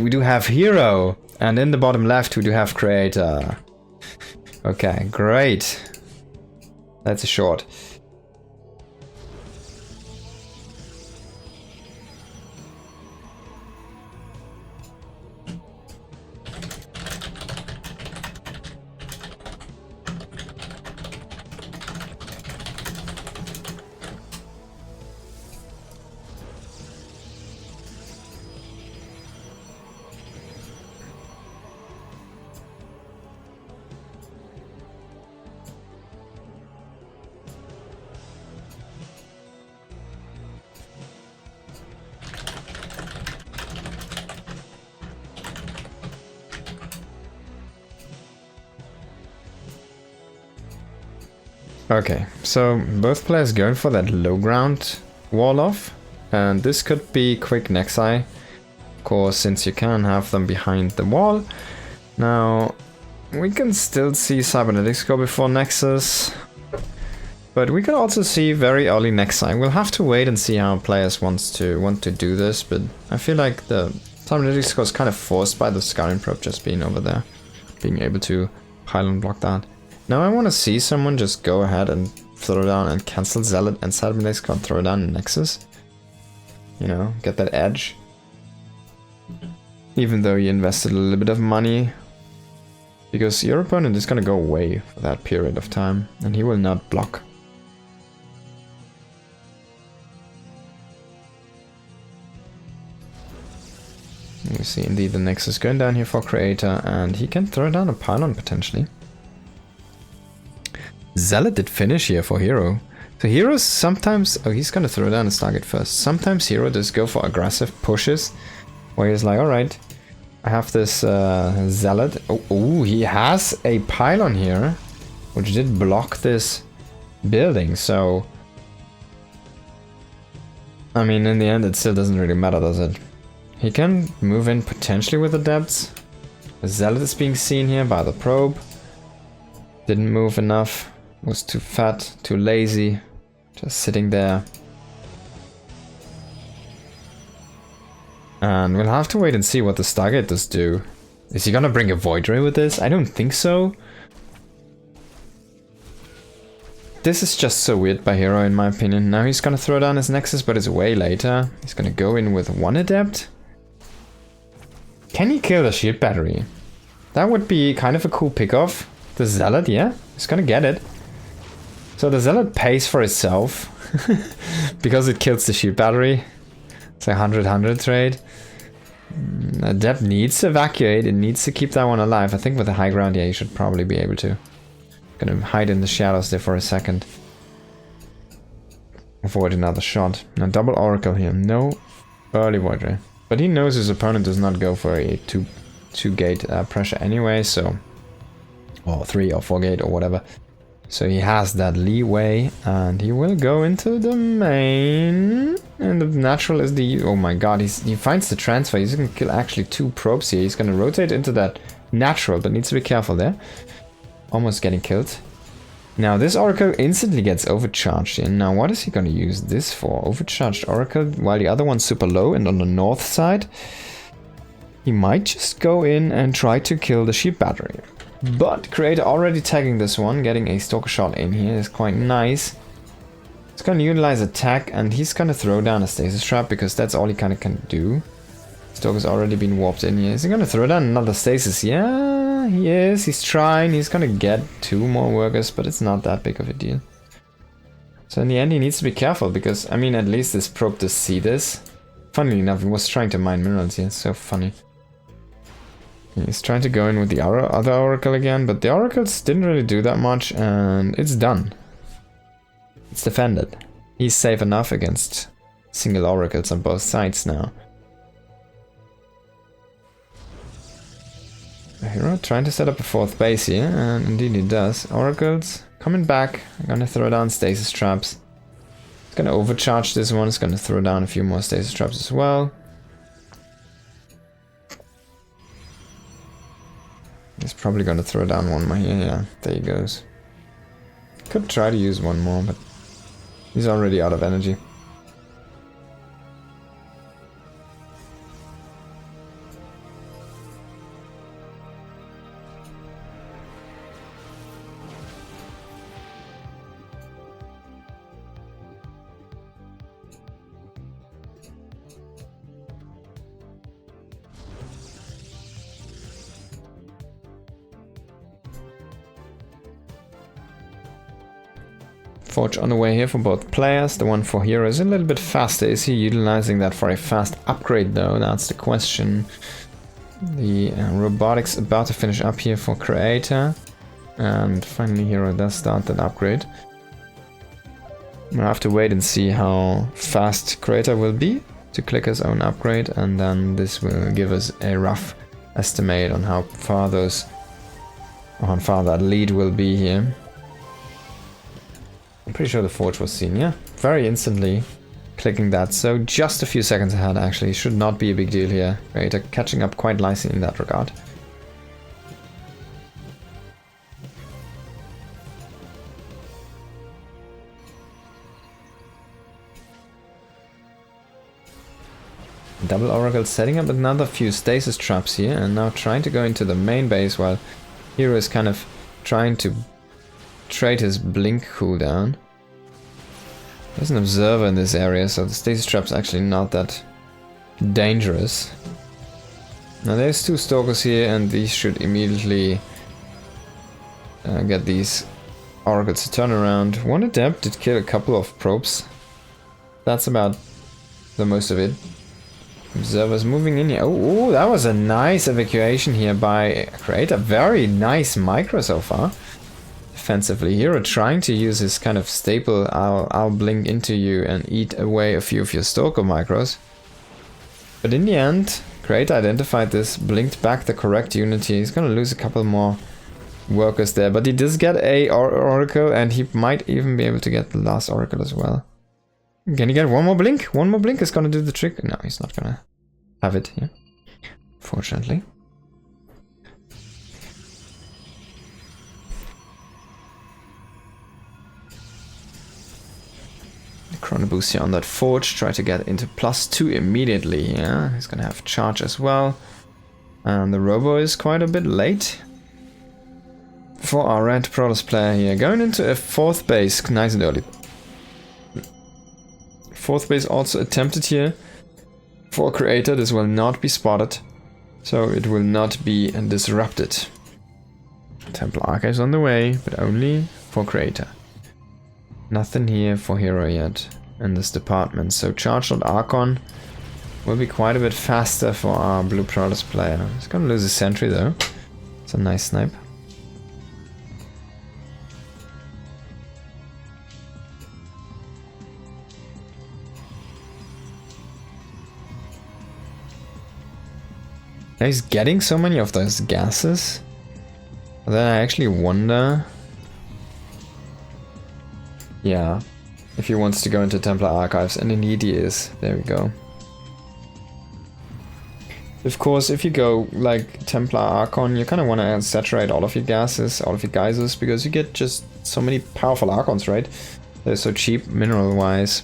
We do have herO, and in the bottom left we do have creator. Okay, great. That's a short. Okay, so both players going for that low ground wall off, and this could be quick Nexi, of course, since you can have them behind the wall. Now, we can still see cybernetics go before Nexus, but we can also see very early Nexi. We'll have to wait and see how players want to do this, but I feel like the cybernetics go is kind of forced by the scouting probe just being over there, being able to pylon block that. Now I want to see someone just go ahead and throw down and cancel Zealot and cybernetics can throw down Nexus. You know, get that edge. Even though you invested a little bit of money. Because your opponent is going to go away for that period of time. And he will not block. You see indeed the Nexus going down here for creator. And he can throw down a pylon potentially. Zealot did finish here for herO. So herO sometimes... Oh, he's gonna throw down his target first. Sometimes herO does go for aggressive pushes. Where he's like, alright, I have this Zealot. Oh, he has a pylon here. Which did block this building, so... I mean, in the end, it still doesn't really matter, does it? He can move in potentially with the depths. The Zealot is being seen here by the probe. Didn't move enough. Was too fat, too lazy, just sitting there. And we'll have to wait and see what the Stargate does do. Is he gonna bring a Void Ray with this? I don't think so. This is just so weird by herO in my opinion. Now he's gonna throw down his Nexus, but it's way later. He's gonna go in with one Adept. Can he kill the shield battery? That would be kind of a cool pickoff. The Zealot, yeah, he's gonna get it. So the Zealot pays for itself because it kills the shield battery. It's a 100-100 trade. Adept needs to evacuate. It needs to keep that one alive. I think with the high ground, yeah, you should probably be able to. Gonna hide in the shadows there for a second. Avoid another shot. Now double Oracle here. No early Void Ray. But he knows his opponent does not go for a two gate pressure anyway, so... Or 3 or 4 gate or whatever. So he has that leeway, and he will go into the main. And the natural is the... Oh my god, he finds the transfer. He's going to kill actually 2 probes here. He's going to rotate into that natural, but needs to be careful there. Almost getting killed. Now this Oracle instantly gets overcharged here. Now what is he going to use this for? Overcharged Oracle, while the other one's super low and on the north side. He might just go in and try to kill the shield battery. But creator already tagging this one, getting a stalker shot in here is quite nice. He's gonna utilize attack and he's gonna throw down a stasis trap because that's all he kinda can do. Stalker's already been warped in here. Is he gonna throw down another stasis? Yeah, he is. He's trying. He's gonna get 2 more workers, but it's not that big of a deal. So in the end he needs to be careful because, I mean, at least this probe does see this. Funnily enough, he was trying to mine minerals here. It's so funny. He's trying to go in with the other Oracle again, but the Oracles didn't really do that much, and it's done. It's defended. He's safe enough against single Oracles on both sides now. herO trying to set up a 4th base here, and indeed he does. Oracles coming back. I'm gonna throw down stasis traps. It's gonna overcharge this one. It's gonna throw down a few more stasis traps as well. He's probably gonna throw down one more here. Yeah, there he goes. Could try to use one more, but he's already out of energy. Forge on the way here for both players. The one for herO is a little bit faster. Is he utilizing that for a fast upgrade though? That's the question. The robotics about to finish up here for creator. And finally herO does start that upgrade. We'll have to wait and see how fast creator will be to click his own upgrade, and then this will give us a rough estimate on how far that lead will be here. I'm pretty sure the forge was seen, yeah. Very instantly clicking that, so just a few seconds ahead actually. Should not be a big deal here. Creator catching up quite nicely in that regard. Double Oracle setting up another few stasis traps here and now trying to go into the main base while herO is kind of trying to trade his blink cooldown. There's an observer in this area, so the stasis trap's actually not that dangerous. Now there's 2 stalkers here and these should immediately get these oracles to turn around. One adept did kill a couple of probes. That's about the most of it. Observers moving in here. Oh, that was a nice evacuation here by creator. Very nice micro so far. Defensively, herO trying to use his kind of staple, I'll blink into you and eat away a few of your stalker micros. But in the end, creator identified this, blinked back the correct unity. He's gonna lose a couple more workers there, but he does get a oracle and he might even be able to get the last oracle as well. Can he get one more blink? One more blink is gonna do the trick. No, he's not gonna have it here, fortunately. The chrono boost here on that forge. Try to get into +2 immediately. Yeah, he's gonna have charge as well. And the robo is quite a bit late for our red Protoss player here. Going into a 4th base nice and early. 4th base also attempted here for creator. This will not be spotted, so it will not be disrupted. Temple Archives on the way, but only for creator. Nothing here for herO yet in this department, so charged on Archon will be quite a bit faster for our blue Protoss player. He's gonna lose a sentry though. It's a nice snipe. Now he's getting so many of those gases. Then I actually wonder... Yeah, if he wants to go into Templar Archives, and indeed he is. There we go. Of course, if you go like Templar Archon, you kind of want to saturate all of your gases, all of your geysers, because you get just so many powerful Archons, right? They're so cheap mineral-wise.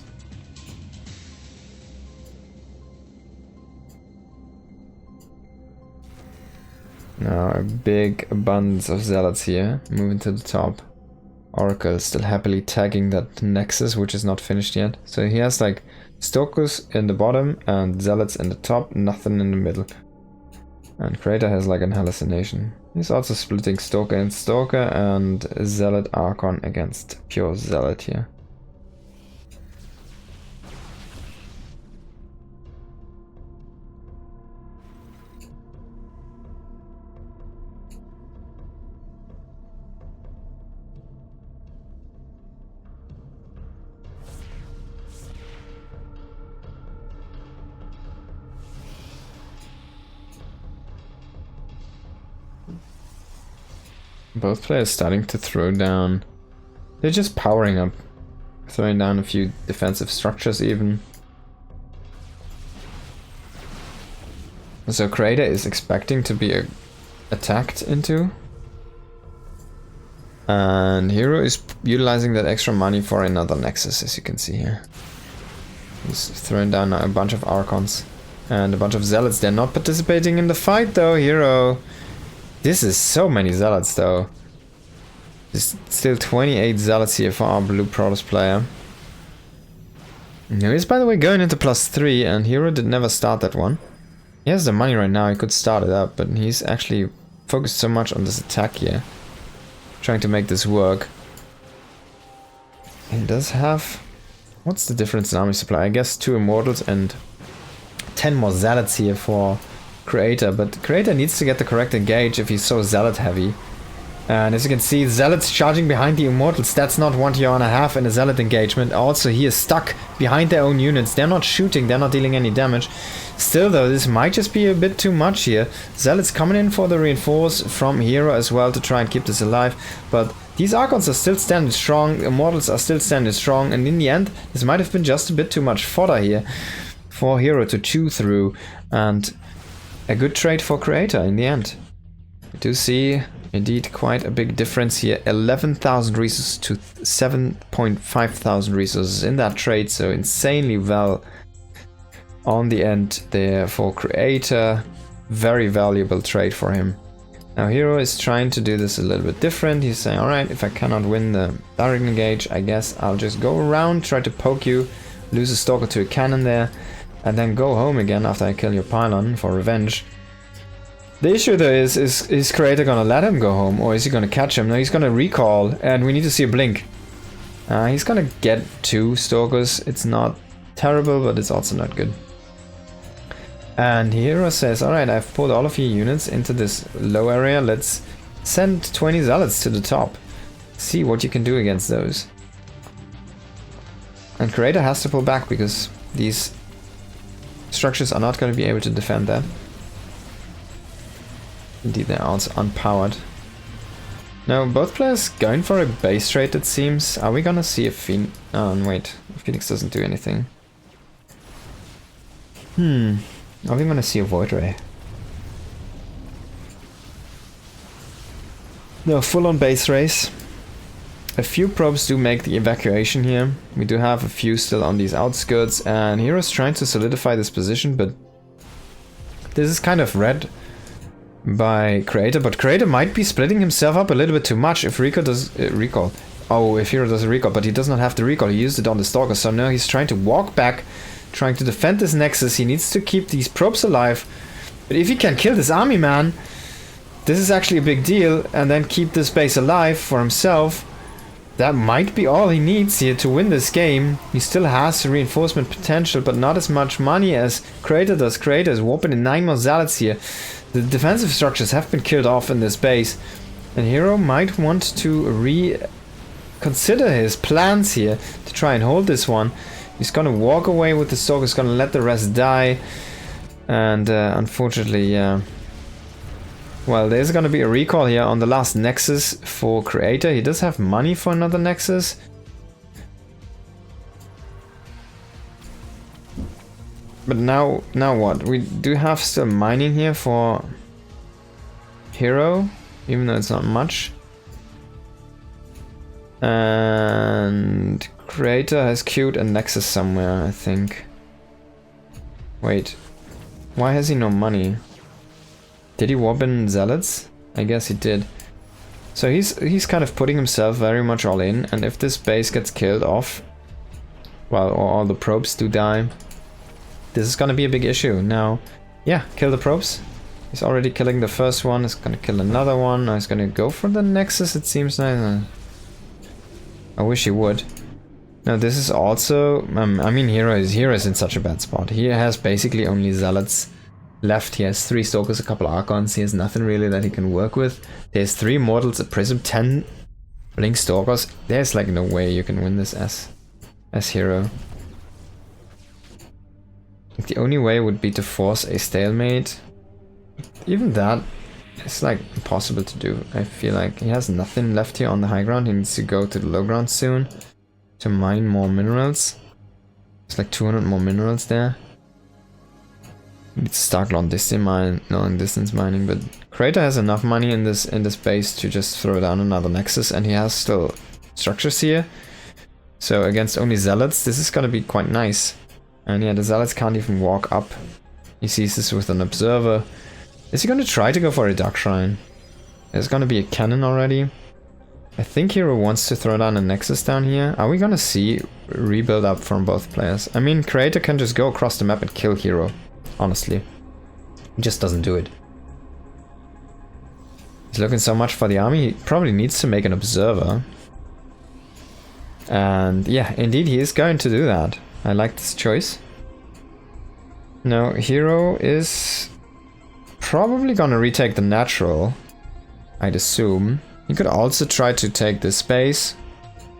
Now a big abundance of zealots here, moving to the top. Oracle still happily tagging that nexus, which is not finished yet. So he has like stalkers in the bottom and zealots in the top, nothing in the middle. And creator has like an hallucination. He's also splitting stalker and stalker and zealot Archon against pure zealot here. Both players starting to throw down. They're just powering up. Throwing down a few defensive structures even. So creator is expecting to be attacked into. And herO is utilizing that extra money for another nexus, as you can see here. He's throwing down a bunch of Archons. And a bunch of zealots. They're not participating in the fight though, herO. This is so many zealots though. There's still 28 zealots here for our blue Protoss player. Now he's by the way going into +3 and herO did never start that one. He has the money right now, he could start it up, but he's actually focused so much on this attack here. Trying to make this work. He does have... What's the difference in army supply? I guess 2 Immortals and 10 more Zealots here for Creator. But Creator needs to get the correct engage if he's so Zealot heavy. And as you can see, Zealots charging behind the Immortals. That's not 1 TR and a half in a Zealot engagement. Also, he is stuck behind their own units. They're not shooting, they're not dealing any damage. Still though, this might just be a bit too much here. Zealots coming in for the reinforce from herO as well to try and keep this alive. But these Archons are still standing strong, Immortals are still standing strong. And in the end, this might have been just a bit too much fodder here for herO to chew through. And a good trade for Creator in the end. We do see... Indeed, quite a big difference here. 11,000 resources to 7,500 resources in that trade, so insanely well on the end there for Creator. Very valuable trade for him. Now herO is trying to do this a little bit different. He's saying, alright, if I cannot win the direct engage, I guess I'll just go around, try to poke you, lose a Stalker to a cannon there, and then go home again after I kill your pylon for revenge. The issue though is Creator gonna let him go home, or is he gonna catch him? No, he's gonna recall, and we need to see a blink. He's gonna get 2 Stalkers. It's not terrible, but it's also not good. And herO says, alright, I've pulled all of your units into this low area. Let's send 20 Zealots to the top. See what you can do against those. And Creator has to pull back, because these structures are not going to be able to defend that. Indeed, they're also unpowered. Now, both players going for a base trade, it seems. Are we gonna see a Phoenix? Oh, wait. Phoenix doesn't do anything. Are we gonna see a Void Ray? No, full-on base race. A few probes do make the evacuation here. We do have a few still on these outskirts, and herO's trying to solidify this position, but this is kind of red by Creator, but Creator might be splitting himself up a little bit too much if herO does recall. Oh, if herO does a recall, but he does not have the recall. He used it on the Stalker, so now he's trying to walk back, trying to defend this Nexus. He needs to keep these probes alive. But if he can kill this army, man, this is actually a big deal, and then keep this base alive for himself. That might be all he needs here to win this game. He still has reinforcement potential, but not as much money as Creator does. Creator is warping in 9 more Zealots here. The defensive structures have been killed off in this base, and herO might want to reconsider his plans here to try and hold this one. He's gonna walk away with the Stalker, he's gonna let the rest die, and unfortunately, well, there's gonna be a recall here on the last Nexus for Creator. He does have money for another Nexus. But now what? We do have still mining here for herO, even though it's not much. And Creator has queued a Nexus somewhere, I think. Wait, why has he no money? Did he warp in Zealots? I guess he did. So he's kind of putting himself very much all in, and if this base gets killed off, well, or all the probes do die, this is gonna be a big issue. Now, yeah, kill the probes. He's already killing the first one, he's gonna kill another one, now he's gonna go for the Nexus, it seems like. I wish he would. Now this is also, I mean herO is in such a bad spot. He has basically only Zealots left. He has 3 Stalkers, a couple Archons, he has nothing really that he can work with. There's 3 Mortals, a Prism, 10 Blink Stalkers. There's like no way you can win this as herO. The only way would be to force a stalemate. Even that is like impossible to do. I feel like he has nothing left here on the high ground. He needs to go to the low ground soon to mine more minerals. It's like 200 more minerals there. He needs to start long distance mining, but Creator has enough money in this base to just throw down another Nexus, and he has still structures here. So against only Zealots, this is gonna be quite nice. And yeah, the Zealots can't even walk up. He sees this with an Observer. Is he gonna try to go for a Dark Shrine? There's gonna be a cannon already. I think herO wants to throw down a Nexus down here. Are we gonna see rebuild up from both players? I mean, Creator can just go across the map and kill herO. Honestly. He just doesn't do it. He's looking so much for the army, he probably needs to make an Observer. And yeah, indeed he is going to do that. I like this choice. Now, herO is probably gonna retake the natural, I'd assume. He could also try to take this space,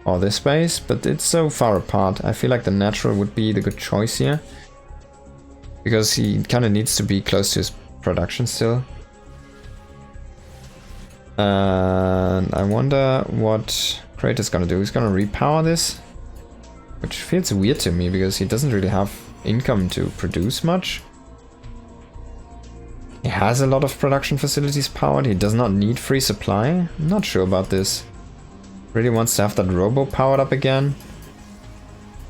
or this space, but it's so far apart. I feel like the natural would be the good choice here. Because he kind of needs to be close to his production still. And I wonder what Kratos gonna do. He's gonna repower this, which feels weird to me because he doesn't really have income to produce much. He has a lot of production facilities powered. He does not need free supply. I'm not sure about this. Really wants to have that robo powered up again.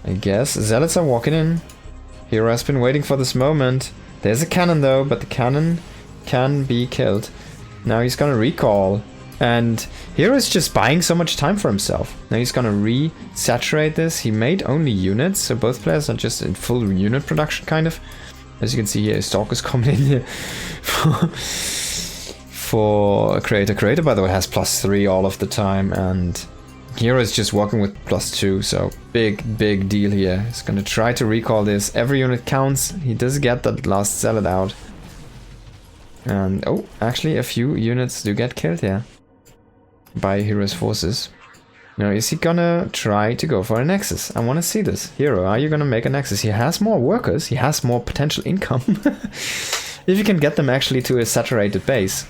I guess. Zealots are walking in. herO has been waiting for this moment. There's a cannon though, but the cannon can be killed. Now he's gonna recall. And herO is just buying so much time for himself. Now he's gonna re-saturate this. He made only units, so both players are just in full unit production, kind of. As you can see here, Stalker's coming in here for a creator. Creator, by the way, has +3 all of the time, and herO is just working with +2, so big deal here. He's gonna try to recall this. Every unit counts. He does get that last zealot out. And, oh, actually a few units do get killed here by herO's forces. Now, is he gonna try to go for a nexus? I want to see this. herO, are you gonna make a nexus? He has more workers, he has more potential income. If you can get them actually to a saturated base.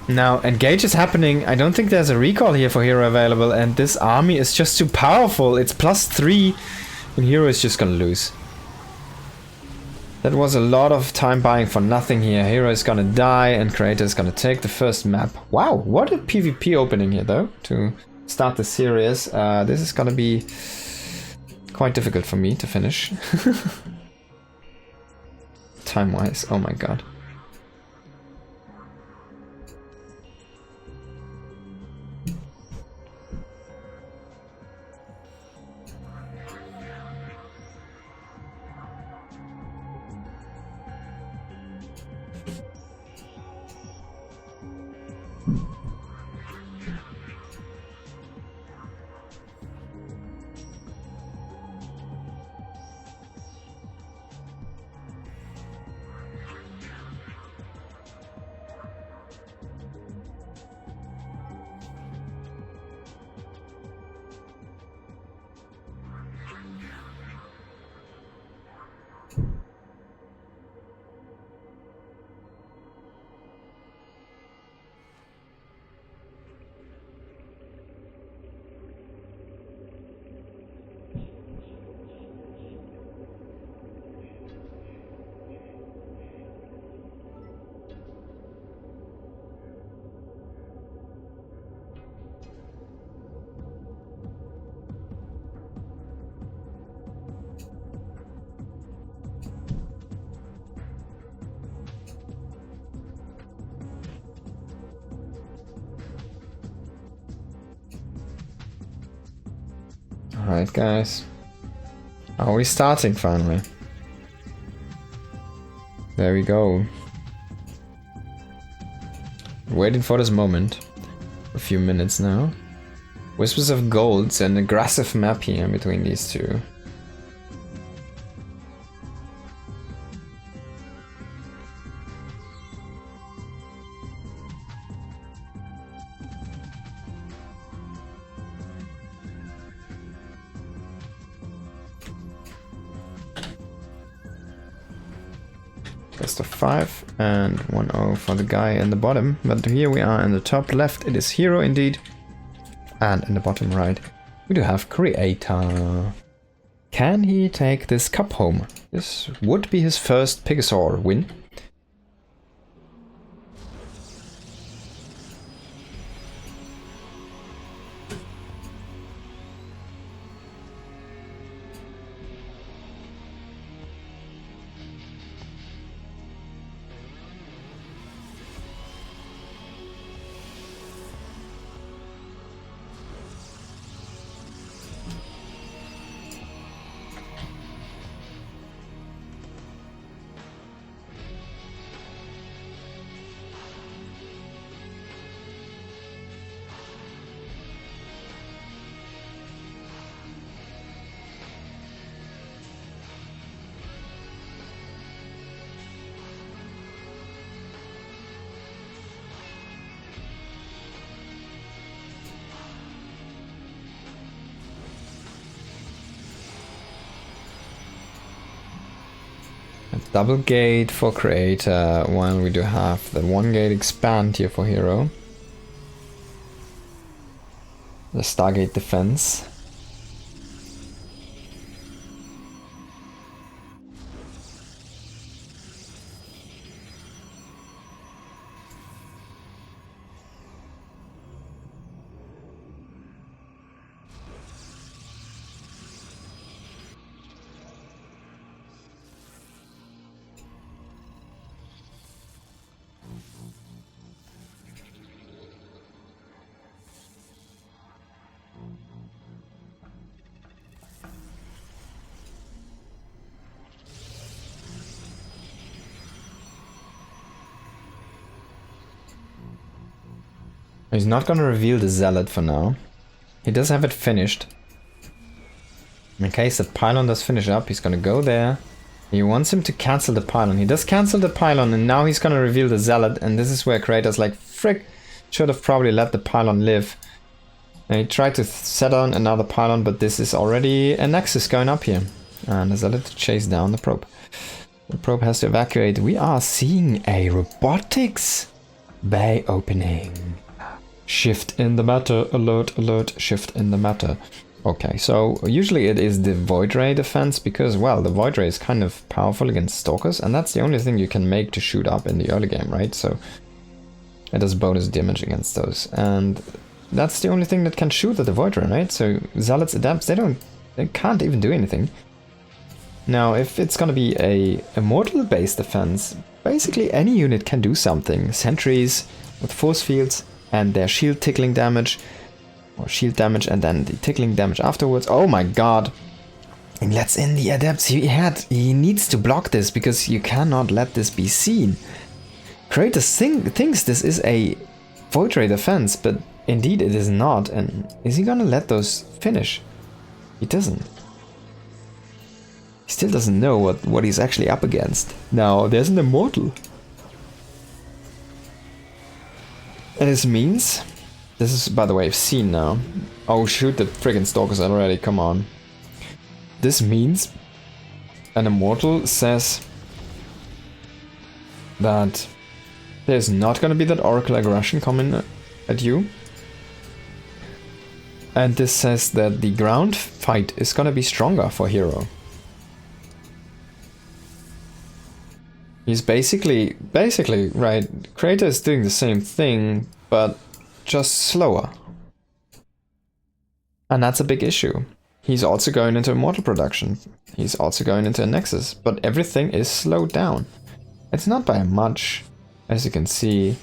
Now, engage is happening. I don't think there's a recall here for herO available, and this army is just too powerful. It's +3, and herO is just gonna lose. That was a lot of time buying for nothing here. herO is gonna die and Creator is gonna take the first map. Wow, what a PvP opening here though, to start the series. This is gonna be quite difficult for me to finish. Time-wise, oh my god. Alright guys, are we starting finally? There we go. Waiting for this moment. A few minutes now. Whispers of Gold's an aggressive map here between these two. Best of 5 and 1-0 for the guy in the bottom. But here we are in the top left. It is herO indeed. And in the bottom right, we do have Creator. Can he take this cup home? This would be his first Pegasaur win. Double gate for creator, while we do have the 1 gate expand here for herO. The Stargate defense. He's not gonna reveal the Zealot for now. He does have it finished. In case the pylon does finish up, he's gonna go there. He wants him to cancel the pylon. He does cancel the pylon, and now he's gonna reveal the Zealot, and this is where creators like, frick, should have probably let the pylon live. And he tried to set on another pylon, but this is already a nexus going up here. And the Zealot to chase down the probe. The probe has to evacuate. We are seeing a robotics bay opening. Shift in the matter, alert, alert, shift in the matter. Okay, so usually it is the Void Ray defense because, well, the Void Ray is kind of powerful against Stalkers, and that's the only thing you can make to shoot up in the early game, right? So it does bonus damage against those, and that's the only thing that can shoot at the Void Ray, right? So Zealots, Adepts, they can't even do anything. Now, if it's gonna be a Immortal-based defense, basically any unit can do something. Sentries with force fields, and their shield tickling damage, or shield damage, and then the tickling damage afterwards. Oh my god! He lets in the Adepts. He needs to block this because you cannot let this be seen. Kratos thinks this is a Void Ray defense, but indeed it is not. And is he gonna let those finish? He doesn't. He still doesn't know what he's actually up against. Now there's an Immortal. And this means, this is, by the way, seen now. Oh shoot, the friggin' Stalkers already, come on. This means an Immortal says that there's not gonna be that Oracle aggression coming at you. And this says that the ground fight is gonna be stronger for herO. He's basically, right, Creator is doing the same thing, but just slower. And that's a big issue. He's also going into Immortal production. He's also going into a Nexus, but everything is slowed down. It's not by much, as you can see,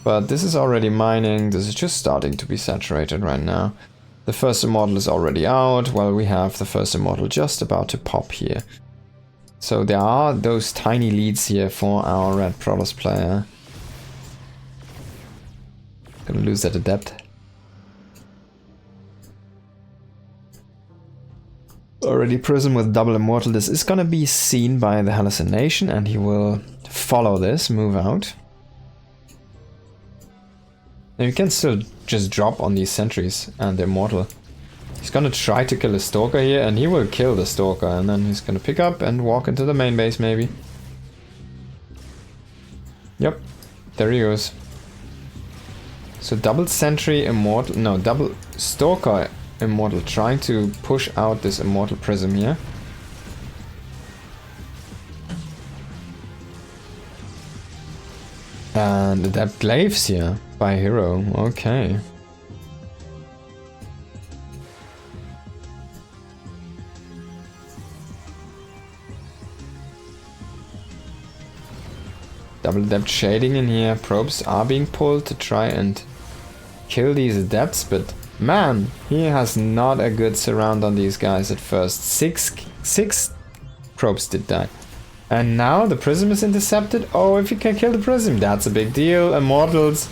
but this is already mining. This is just starting to be saturated right now. The first Immortal is already out, while we have the first Immortal just about to pop here. So there are those tiny leads here for our Red Protoss player. Gonna lose that Adept. Already Prism with double Immortal. This is gonna be seen by the hallucination, and he will follow this, move out. Now you can still just drop on these sentries and the Immortal. He's gonna try to kill the Stalker here, and he will kill the Stalker, and then he's gonna pick up and walk into the main base maybe. Yep, there he goes. So double Sentry Immortal, no, double Stalker Immortal, trying to push out this Immortal Prism here. And Adept Glaives here by herO, okay. Double Adept shading in here. Probes are being pulled to try and kill these Adepts, but man, he has not a good surround on these guys at first. Six probes did die. And now the Prism is intercepted. Oh, if you can kill the Prism, that's a big deal. Immortals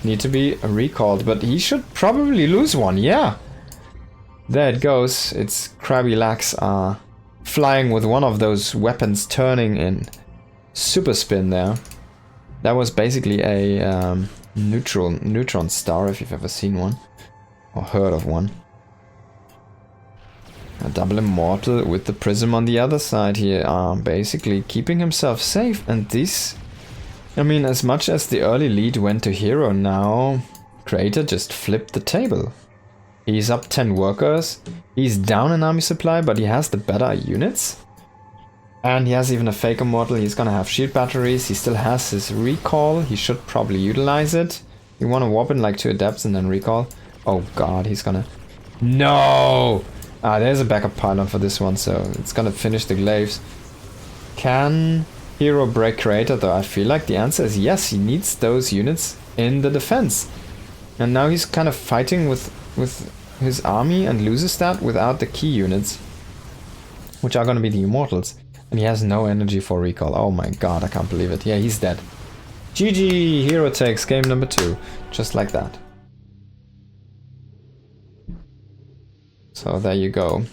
need to be recalled, but he should probably lose one, yeah. There it goes. Its Krabby Lax are flying with one of those weapons turning in super spin there. That was basically a neutron star, if you've ever seen one or heard of one. A double immortal with the prism on the other side here, basically keeping himself safe. And this, I mean, as much as the early lead went to herO, now Creator just flipped the table. He's up 10 workers, he's down an army supply, but he has the better units. And he has even a fake immortal, he's gonna have shield batteries, he still has his recall, he should probably utilize it. You wanna warp in like 2 adepts and then recall. Oh god, he's gonna... No! There's a backup pylon for this one, so it's gonna finish the glaives. Can herO break Creator though? I feel like the answer is yes, he needs those units in the defense. And now he's kind of fighting with his army and loses that without the key units, which are gonna be the immortals. And he has no energy for recall. Oh my god, I can't believe it. Yeah, he's dead. GG, herO takes game number 2, just like that. So there you go.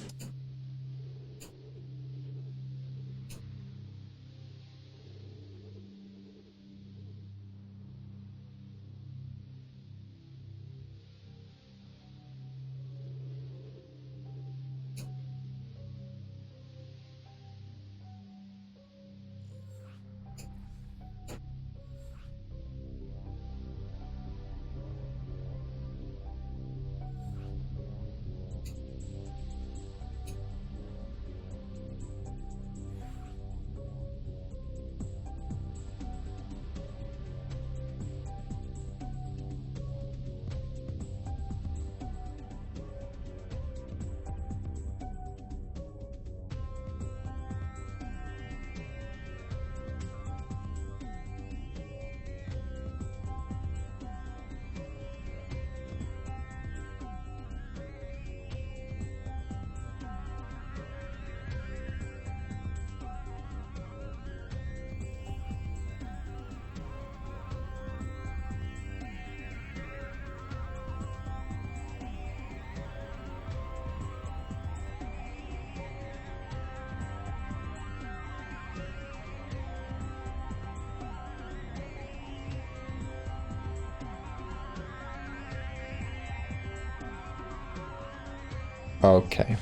Okay,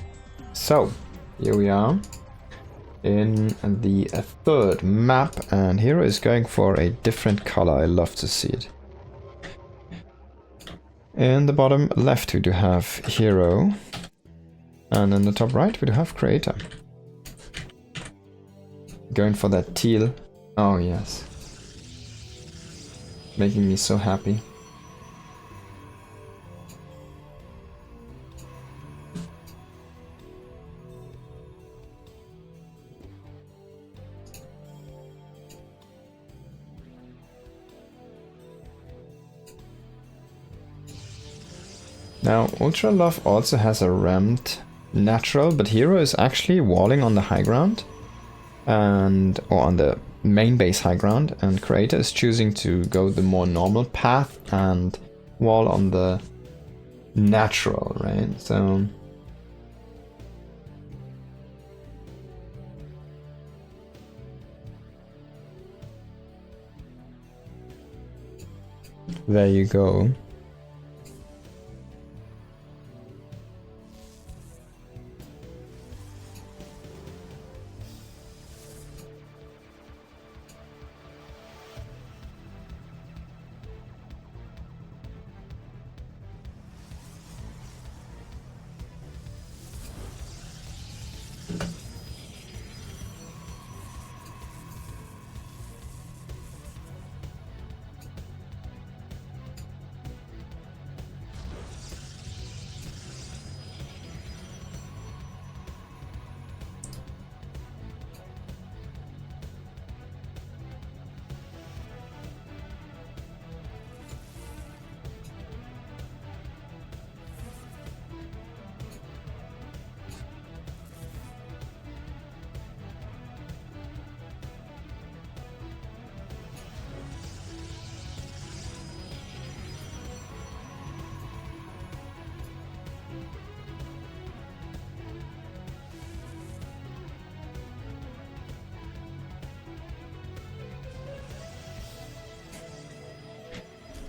so here we are in the third map, and herO is going for a different color. I love to see it. In the bottom left we do have herO, and in the top right we do have Creator. Going for that teal. Oh yes, making me so happy. Now, Ultra Love also has a rammed natural, but herO is actually walling on the high ground, or on the main base high ground, and Creator is choosing to go the more normal path and wall on the natural, right? So there you go.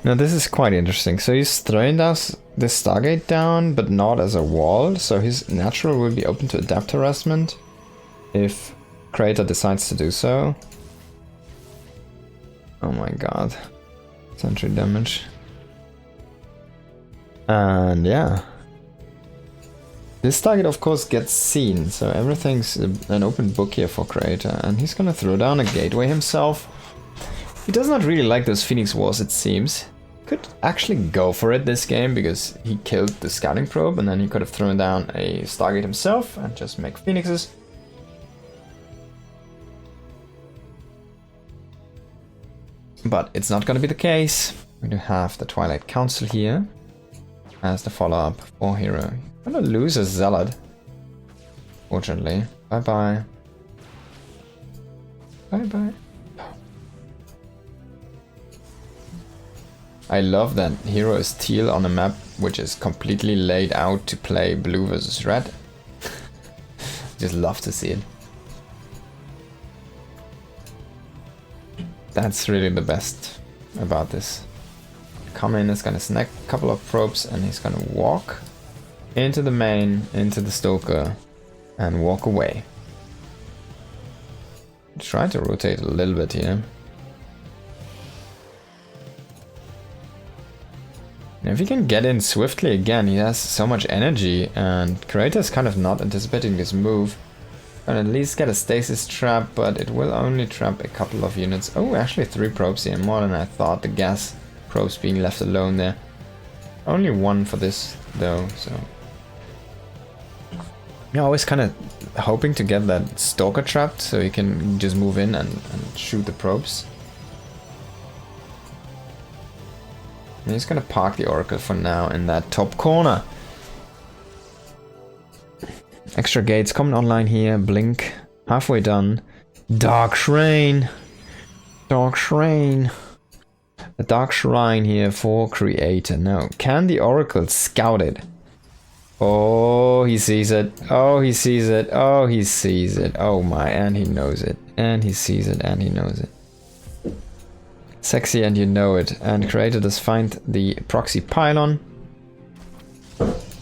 Now this is quite interesting. So he's throwing us this Stargate down, but not as a wall, so his natural will be open to adapt harassment if Creator decides to do so. Oh my god. Sentry damage. And yeah. This target of course gets seen, so everything's an open book here for Creator, and he's gonna throw down a gateway himself. He does not really like those Phoenix Wars, it seems. Could actually go for it this game, because he killed the scouting probe, and then he could have thrown down a Stargate himself and just make Phoenixes. But it's not gonna be the case. We do have the Twilight Council here as the follow-up for herO. I'm gonna lose a Zealot, fortunately. Bye-bye. Bye-bye. I love that herO is teal on a map which is completely laid out to play blue versus red. Just love to see it. That's really the best about this. Come in, is gonna snag a couple of probes, and he's gonna walk into the main, into the Stoker, and walk away. Try to rotate a little bit here. And if he can get in swiftly again, he has so much energy, and Creator's kind of not anticipating this move. And at least get a stasis trap, but it will only trap a couple of units. Oh, actually 3 probes here, more than I thought. The gas probes being left alone there. Only 1 for this though, so... Yeah, always kind of hoping to get that Stalker trapped, so he can just move in and shoot the probes. And he's gonna park the Oracle for now in that top corner. Extra gates coming online here. Blink. Halfway done. Dark Shrine. Dark Shrine. A Dark Shrine here for Creator. Now, can the Oracle scout it? Oh, he sees it. Oh, he sees it. Oh, he sees it. Oh my, and he knows it. And he sees it and he knows it. Sexy and you know it. And Creator does find the proxy pylon.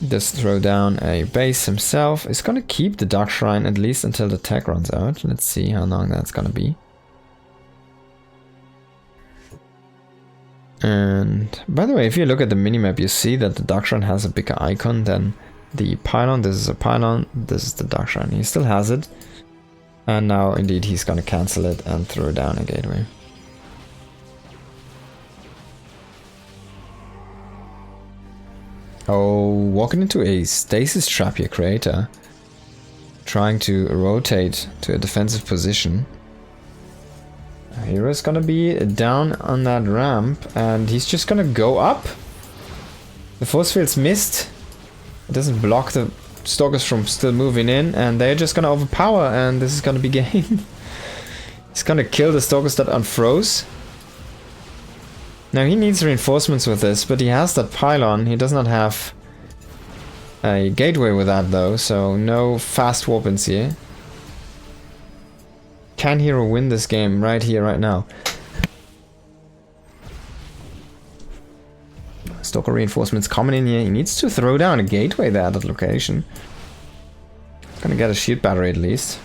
Just throw down a base himself. He's gonna keep the Dark Shrine at least until the tech runs out. Let's see how long that's gonna be. And by the way, if you look at the minimap, you see that the Dark Shrine has a bigger icon than the pylon. This is a pylon, this is the Dark Shrine. He still has it. And now indeed he's gonna cancel it and throw down a gateway. Oh, walking into a stasis trap here, Creator. Trying to rotate to a defensive position. herO's gonna be down on that ramp, and he's just gonna go up. The force field's missed. It doesn't block the Stalkers from still moving in, and they're just gonna overpower, and this is gonna be game. He's gonna kill the Stalkers that unfroze. Now he needs reinforcements with this, but he has that pylon. He does not have a gateway with that though, so no fast warp-ins here. Can herO win this game right here, right now? Stalker reinforcements coming in here. He needs to throw down a gateway there at that location. He's gonna get a shield battery at least.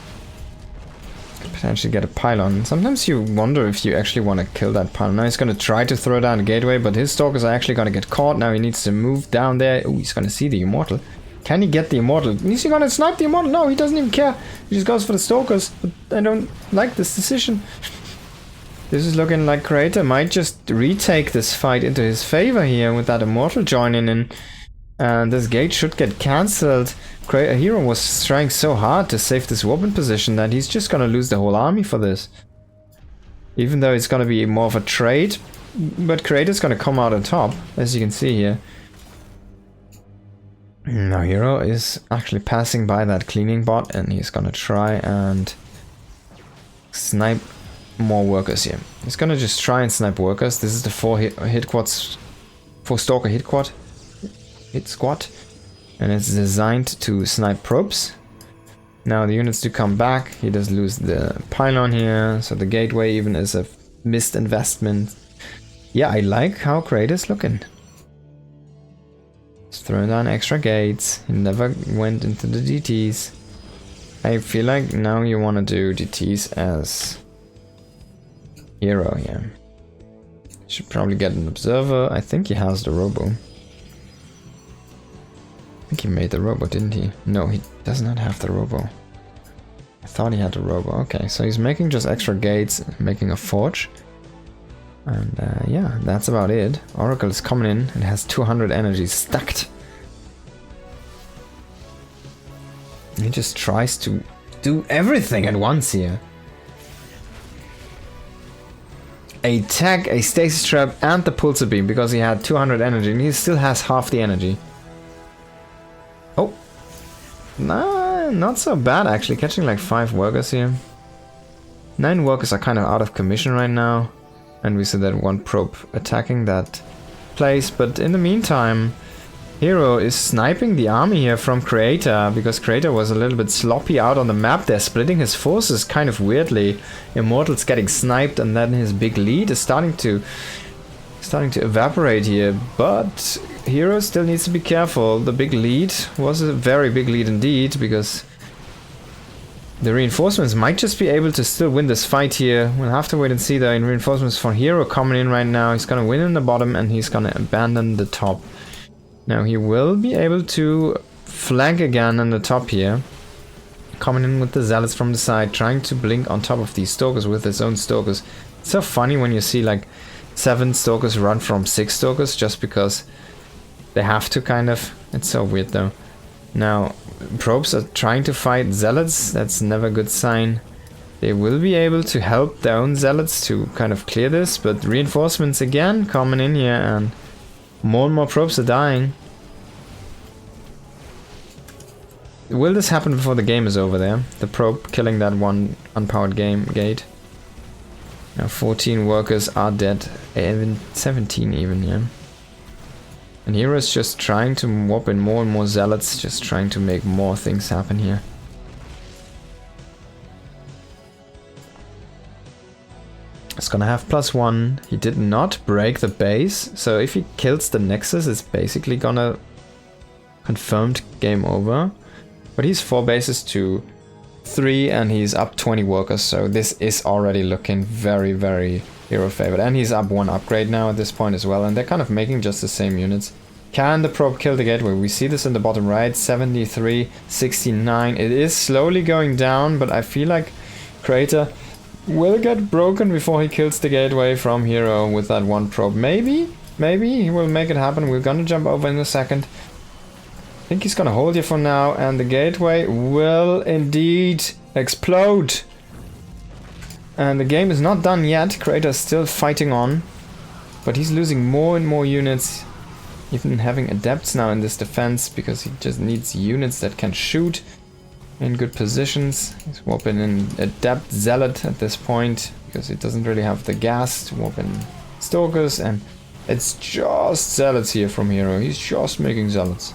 Potentially get a pylon. Sometimes you wonder if you actually want to kill that pylon. Now he's going to try to throw down a gateway, but his Stalkers are actually going to get caught. Now he needs to move down there. Oh, he's going to see the Immortal. Can he get the Immortal? Is he going to snipe the Immortal? No, he doesn't even care. He just goes for the Stalkers. But I don't like this decision. This is looking like Creator might just retake this fight into his favor here with that Immortal joining in. And this gate should get cancelled. herO was trying so hard to save this warp-in position that he's just gonna lose the whole army for this. Even though it's gonna be more of a trade, but Creator's gonna come out on top, as you can see here. Now herO is actually passing by that cleaning bot, and he's gonna try and snipe more workers here. He's gonna just try and snipe workers. This is the 4 hit quads, 4 Stalker hit squad, and it's designed to snipe probes. Now the units do come back. He does lose the pylon here, so the gateway even is a missed investment. Yeah, I like how Creator's looking. He's throwing down extra gates. He never went into the DTs. I feel like now you want to do DTs as herO here. Should probably get an observer. I think he has the robo. I think he made the robo, didn't he? No, he does not have the robo. I thought he had the robo. Okay, so he's making just extra gates, making a forge. And yeah, that's about it. Oracle is coming in. It has 200 energy stacked. He just tries to do everything at once here. A tag, a stasis trap, and the pulsar beam because he had 200 energy and he still has half the energy. Oh. Nah, not so bad actually. Catching like 5 workers here. 9 workers are kind of out of commission right now. And we see that 1 probe attacking that place. But in the meantime, herO is sniping the army here from Creator because Creator was a little bit sloppy out on the map. They're splitting his forces kind of weirdly. Immortal's getting sniped and then his big lead is starting to evaporate here. But herO still needs to be careful. The big lead was a very big lead indeed because the reinforcements might just be able to still win this fight here. We'll have to wait and see though. In reinforcements for herO coming in right now. He's gonna win in the bottom and he's gonna abandon the top. Now he will be able to flank again on the top here. Coming in with the zealots from the side, trying to blink on top of these stalkers with his own stalkers. It's so funny when you see like 7 stalkers run from 6 stalkers just because they have to kind of. It's so weird though. Now probes are trying to fight zealots. That's never a good sign. They will be able to help their own zealots to kind of clear this, but reinforcements again coming in here and more probes are dying. Will this happen before the game is over there? The probe killing that 1 unpowered gate. Now 14 workers are dead. 17 even, yeah. And herO is just trying to warp in more and more zealots, just trying to make more things happen here. It's gonna have +1. He did not break the base, so if he kills the Nexus, it's basically gonna confirmed game over. But he's 4 bases to 3 and he's up 20 workers, so this is already looking very, very herO favored. And he's up 1 upgrade now at this point as well, and they're kind of making just the same units. Can the probe kill the gateway? We see this in the bottom right, 73, 69. It is slowly going down, but I feel like Creator will get broken before he kills the gateway from herO with that 1 probe. Maybe he will make it happen. We're gonna jump over in a second. I think he's gonna hold here for now, and the gateway will indeed explode. And the game is not done yet. Creator is still fighting on, but he's losing more and more units. Even having adepts now in this defense because he just needs units that can shoot in good positions. He's warping in adept zealot at this point because he doesn't really have the gas to warp in stalkers, and it's just zealots here from herO. He's just making zealots.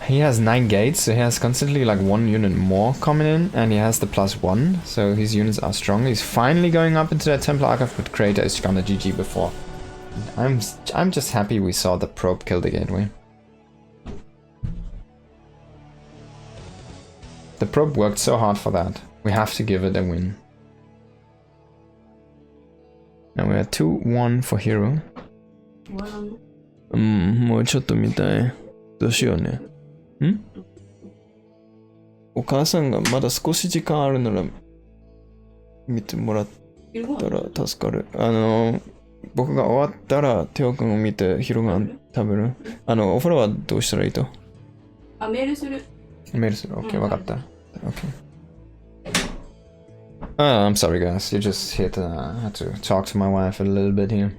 He has 9 gates, so he has constantly like 1 unit more coming in, and he has the +1, so his units are strong. He's finally going up into that Templar Archive, but Creator is gonna GG before. I'm just happy we saw the probe kill the gateway. The probe worked so hard for that. We have to give it a win. Now we're at 2-1 for herO. もうちょっと見たい。どうしようね。お母さんがまだ少し時間あるなら見てもらったら助かる。僕が終わったらテオ君を見てヒロが食べる。お風呂はどうしたらいいと？メールする。メールする。OK、わかった。OK。I'm sorry guys, you just had to talk to my wife a little bit here.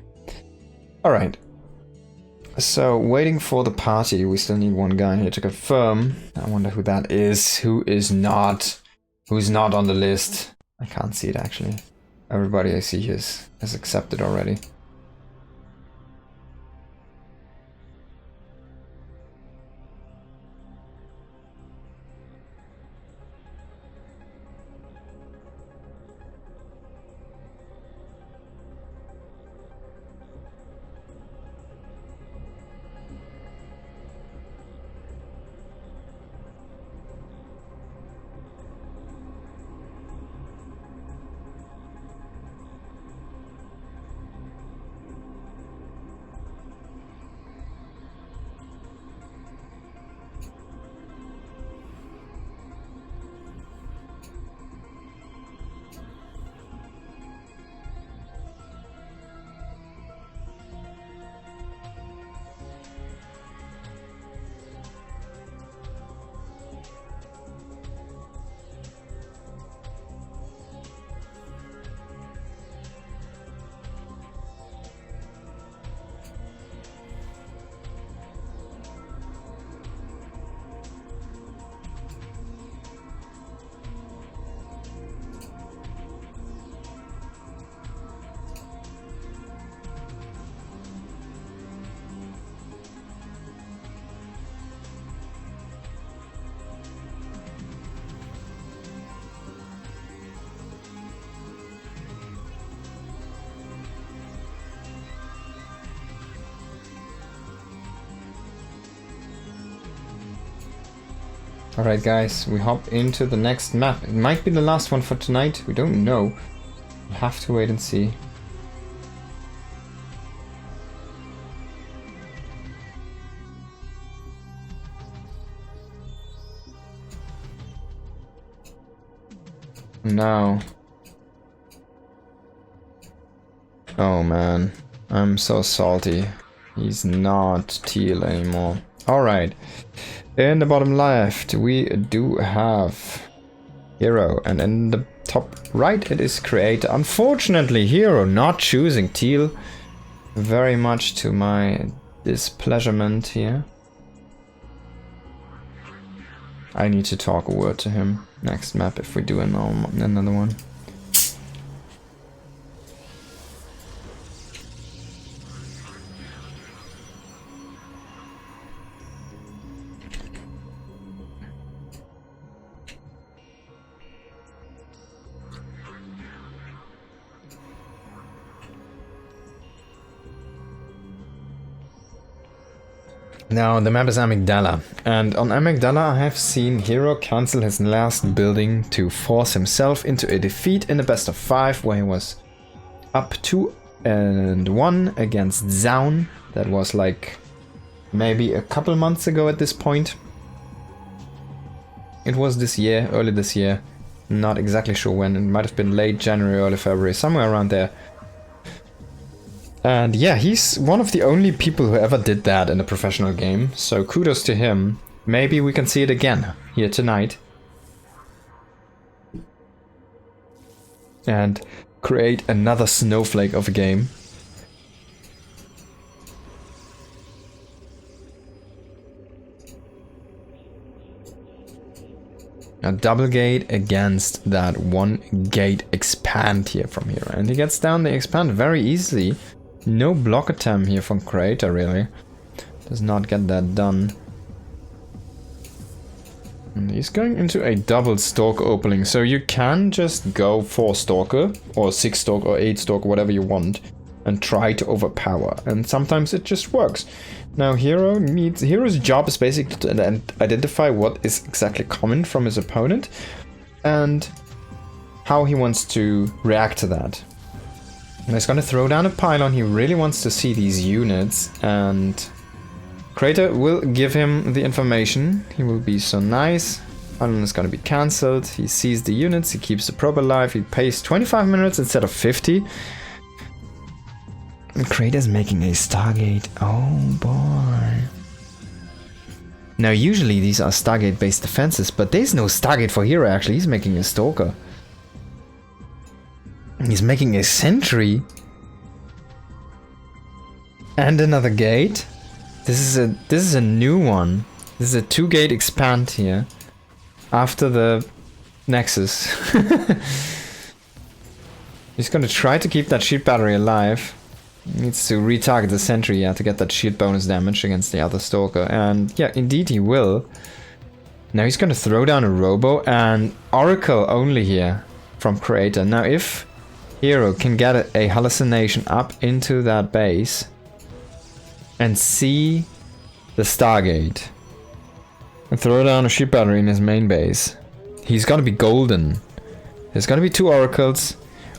Alright. So, waiting for the party, we still need 1 guy here to confirm. I wonder who that is, who's not on the list. I can't see it actually. Everybody I see has accepted already. Alright guys, we hop into the next map. It might be the last one for tonight, we don't know. We'll have to wait and see. No. Oh man, I'm so salty. He's not teal anymore. Alright, in the bottom left we do have herO, and in the top right it is creator. Unfortunately, herO not choosing teal, very much to my displeasurement here. I need to talk a word to him next map if we do another one. Now, the map is Amygdala, and on Amygdala I have seen herO cancel his last building to force himself into a defeat in a best of 5, where he was up 2-1 against Zaun. That was like maybe a couple months ago at this point. It was this year, early this year, not exactly sure when, it might have been late January, early February, somewhere around there. And yeah, he's one of the only people who ever did that in a professional game, so kudos to him. Maybe we can see it again here tonight. And create another snowflake of a game. A double gate against that one gate expand here from here. And he gets down the expand very easily. No block attempt here from creator, really. Does not get that done. And he's going into a double stalker opening, so you can just go for stalker, or 6 stalker, or 8 stalker, whatever you want, and try to overpower. And sometimes it just works. Now herO's job is basically to identify what is exactly common from his opponent, and how he wants to react to that. And he's gonna throw down a pylon. He really wants to see these units, and creator will give him the information. He will be so nice. Pylon is gonna be cancelled. He sees the units, he keeps the probe alive, he pays 25 minutes instead of 50. And creator's making a Stargate. Oh boy. Now usually these are Stargate based defenses, but there's no Stargate for herO actually. He's making a stalker. He's making a sentry. And another gate. This is a new one. This is a 2-gate expand here. After the Nexus. He's gonna try to keep that shield battery alive. He needs to retarget the sentry, yeah, to get that shield bonus damage against the other stalker. And yeah, indeed he will. Now he's gonna throw down a robo and Oracle only here from creator. Now if herO can get a hallucination up into that base and see the Stargate and throw down a ship battery in his main base, he's gonna be golden. There's gonna be 2 oracles.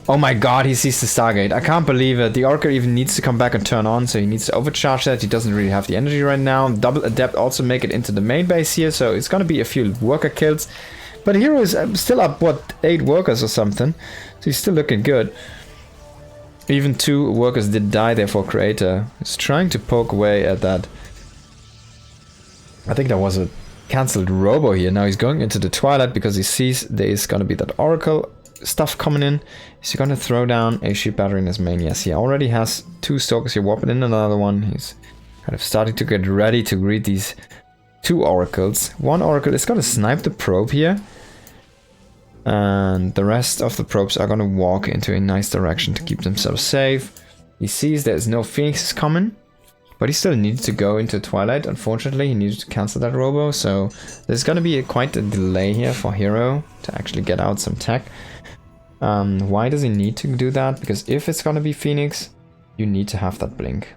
Oh my god, he sees the Stargate. I can't believe it. The oracle even needs to come back and turn on, so he needs to overcharge that. He doesn't really have the energy right now. Double adept also make it into the main base here, so it's gonna be a few worker kills. But herO is still up, what, 8 workers or something. So he's still looking good. Even 2 workers did die there for creator. He's trying to poke away at that. I think there was a cancelled robo here. Now he's going into the twilight because he sees there is going to be that oracle stuff coming in. Is he going to throw down a ship battery in his main? Yes, he already has 2 stalkers here, whopping in another one. He's kind of starting to get ready to greet these 2 oracles. One oracle is going to snipe the probe here. And the rest of the probes are going to walk into a nice direction to keep themselves safe. He sees there's no phoenixes coming, but he still needs to go into twilight. Unfortunately, he needs to cancel that robo, so there's going to be quite a delay here for herO to actually get out some tech. Why does he need to do that? Because if it's going to be phoenix, you need to have that blink.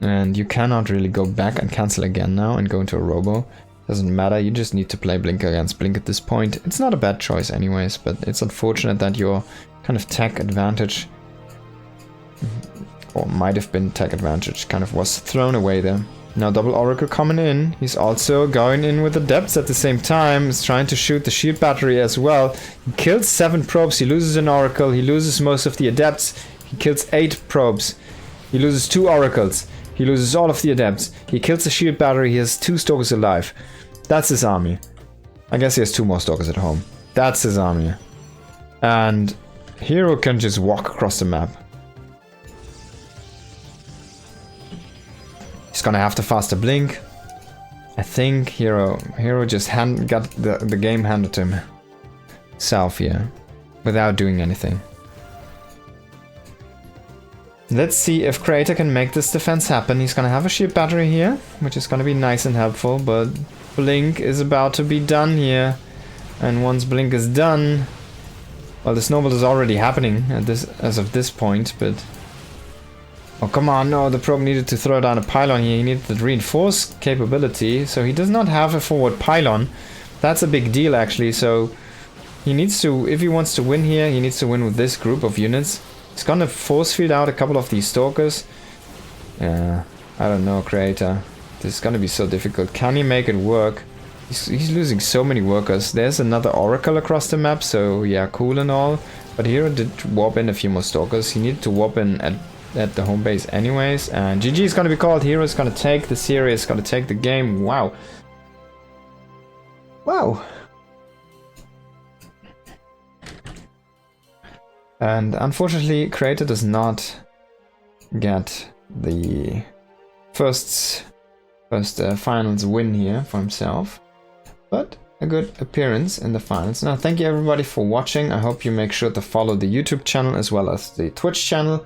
And you cannot really go back and cancel again now and go into a robo. Doesn't matter, you just need to play Blink against Blink at this point. It's not a bad choice anyways, but it's unfortunate that your kind of tech advantage, or might have been tech advantage, kind of was thrown away there. Now double Oracle coming in. He's also going in with the depths at the same time. He's trying to shoot the shield battery as well. He kills 7 probes, he loses an Oracle, he loses most of the adepts. He kills 8 probes. He loses 2 Oracles. He loses all of the adepts. He kills the shield battery, he has 2 Stalkers alive. That's his army. I guess he has 2 more Stalkers at home. That's his army. And herO can just walk across the map. He's gonna have to faster blink. I think herO just got the game handed to him. South here. Without doing anything. Let's see if Creator can make this defense happen. He's gonna have a shield battery here, which is gonna be nice and helpful, but Blink is about to be done here. And once Blink is done, well, the snowball is already happening at as of this point, but oh, come on, no, the probe needed to throw down a pylon here. He needed the reinforce capability, so he does not have a forward pylon. That's a big deal, actually, so he needs to, if he wants to win here, he needs to win with this group of units. He's gonna force feed out a couple of these Stalkers. Yeah, I don't know, Creator. This is gonna be so difficult. Can he make it work? He's losing so many workers. There's another Oracle across the map, so yeah, cool and all. But herO did warp in a few more Stalkers. He needed to warp in at the home base anyways. And GG is gonna be called. herO is gonna take the series, gonna take the game. Wow. Wow. And unfortunately, Creator does not get the first finals win here for himself, but a good appearance in the finals. Now, thank you everybody for watching. I hope you make sure to follow the YouTube channel as well as the Twitch channel.